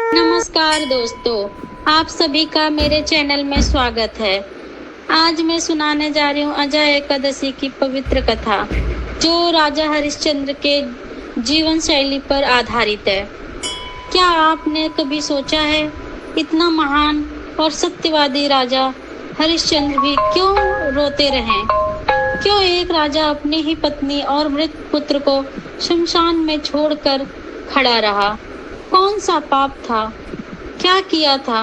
नमस्कार दोस्तों, आप सभी का मेरे चैनल में स्वागत है। आज मैं सुनाने जा रही हूँ अजय एकादशी की पवित्र कथा, जो राजा हरिश्चंद्र के जीवन शैली पर आधारित है। क्या आपने कभी सोचा है, इतना महान और सत्यवादी राजा हरिश्चंद्र भी क्यों रोते रहे? क्यों एक राजा अपनी ही पत्नी और मृत पुत्र को शमशान में छोड़कर खड़ा रहा? कौन सा पाप था, क्या किया था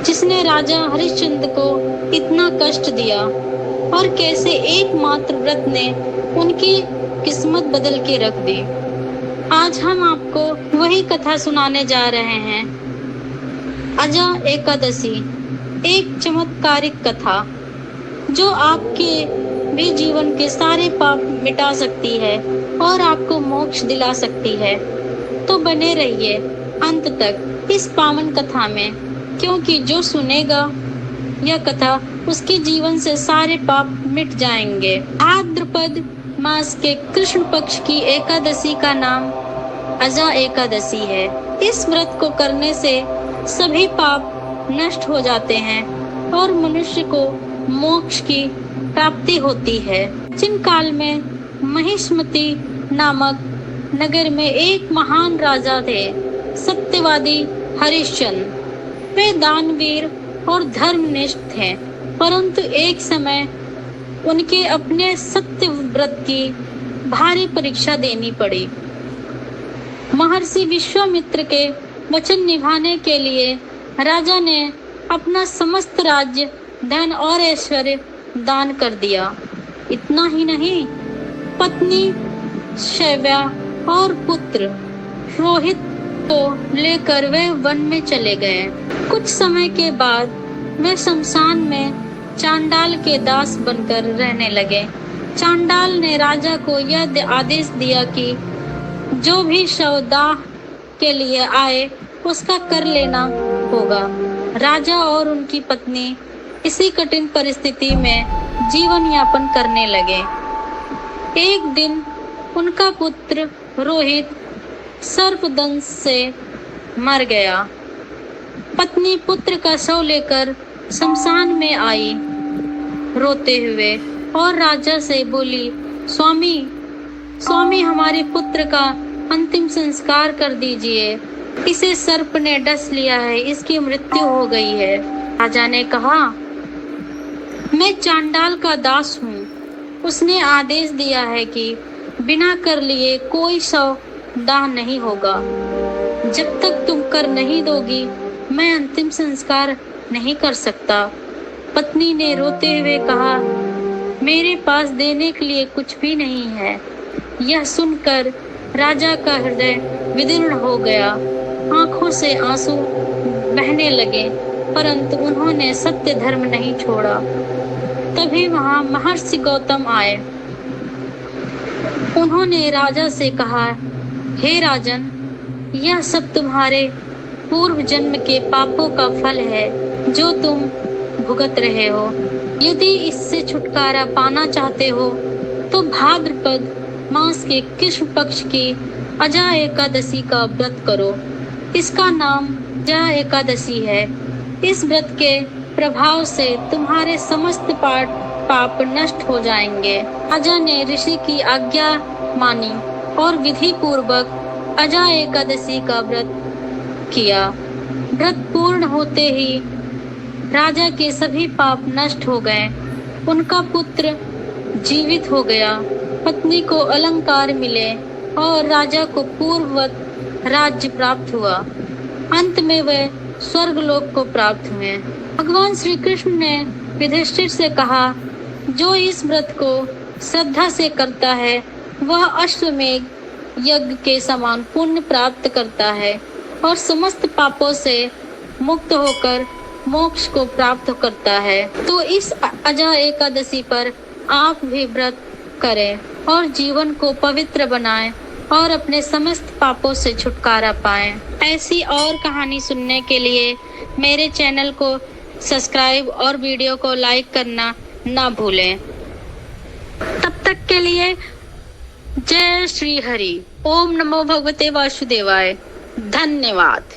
जिसने राजा हरिश्चंद्र को इतना कष्ट दिया, और कैसे एकमात्र व्रत ने उनकी किस्मत बदल के रख दी? आज हम आपको वही कथा सुनाने जा रहे हैं। अजय एकादशी एक चमत्कारिक कथा जो आपके भी जीवन के सारे पाप मिटा सकती है और आपको मोक्ष दिला सकती है। तो बने रहिए अंत तक इस पावन कथा में, क्योंकि जो सुनेगा यह कथा उसके जीवन से सारे पाप मिट जाएंगे। भाद्रपद मास के कृष्ण पक्ष की एकादशी का नाम अजय एकादशी है। इस व्रत को करने से सभी पाप नष्ट हो जाते हैं और मनुष्य को मोक्ष की प्राप्ति होती है। प्राचीन काल में महिष्मति नामक नगर में एक महान राजा थे, सत्यवादी हरिश्चंद्र। वे दानवीर और धर्मनिष्ठ थे, परंतु एक समय उनके अपने सत्य व्रत की भारी परीक्षा देनी पड़ी। महर्षि विश्वामित्र के वचन निभाने के लिए राजा ने अपना समस्त राज्य, धन और ऐश्वर्य दान कर दिया। इतना ही नहीं, पत्नी शैव्या और पुत्र रोहित को लेकर वे वन में चले गए। कुछ समय के बाद वे शमशान में चांडाल के दास बनकर रहने लगे। चांडाल ने राजा को यह आदेश दिया कि जो भी शव दाह के लिए आए उसका कर लेना होगा। राजा और उनकी पत्नी इसी कठिन परिस्थिति में जीवन यापन करने लगे। एक दिन उनका पुत्र रोहित सर्पदंश से मर गया। पत्नी पुत्र का शव लेकर शमशान में आई रोते हुए और राजा से बोली, स्वामी हमारे पुत्र का अंतिम संस्कार कर दीजिए। इसे सर्प ने डस लिया है, इसकी मृत्यु हो गई है। राजा ने कहा, मैं चांडाल का दास हूँ। उसने आदेश दिया है कि बिना कर लिए कोई शव दाह नहीं होगा। जब तक तुम कर नहीं दोगी, मैं अंतिम संस्कार नहीं कर सकता। पत्नी ने रोते हुए कहा, मेरे पास देने के लिए कुछ भी नहीं है। यह सुनकर राजा का हृदय विदीर्ण हो गया, आंखों से आंसू बहने लगे, परंतु उन्होंने सत्य धर्म नहीं छोड़ा। तभी वहां महर्षि गौतम आए। उन्होंने राजा से कहा, हे राजन, यह सब तुम्हारे पूर्व जन्म के पापों का फल है जो तुम भुगत रहे हो। यदि इससे छुटकारा पाना चाहते हो तो भाद्रपद मास के कृष्ण पक्ष की अजय एकादशी का व्रत करो। इसका नाम अजय एकादशी है। इस व्रत के प्रभाव से तुम्हारे समस्त पाप नष्ट हो जाएंगे। राजा ने ऋषि की आज्ञा मानी और विधि पूर्वक अजय एकादशी का व्रत किया। व्रत पूर्ण होते ही राजा के सभी पाप नष्ट हो गए। उनका पुत्र जीवित हो गया, पत्नी को अलंकार मिले और राजा को पूर्ववत राज्य प्राप्त हुआ। अंत में वे स्वर्गलोक को प्राप्त हुए। भगवान श्री कृष्ण ने युधिष्ठिर से कहा, जो इस व्रत को श्रद्धा से करता है वह अश्वमेध यज्ञ के समान पुण्य प्राप्त करता है और समस्त पापों से मुक्त होकर मोक्ष को प्राप्त करता है। तो इस अजय एकादशी पर आप भी व्रत करें और जीवन को पवित्र बनाएं और अपने समस्त पापों से छुटकारा पाएं। ऐसी और कहानी सुनने के लिए मेरे चैनल को सब्सक्राइब और वीडियो को लाइक करना ना भूलें। तब तक के लिए जय श्री हरि। ओम नमो भगवते वासुदेवाय। धन्यवाद।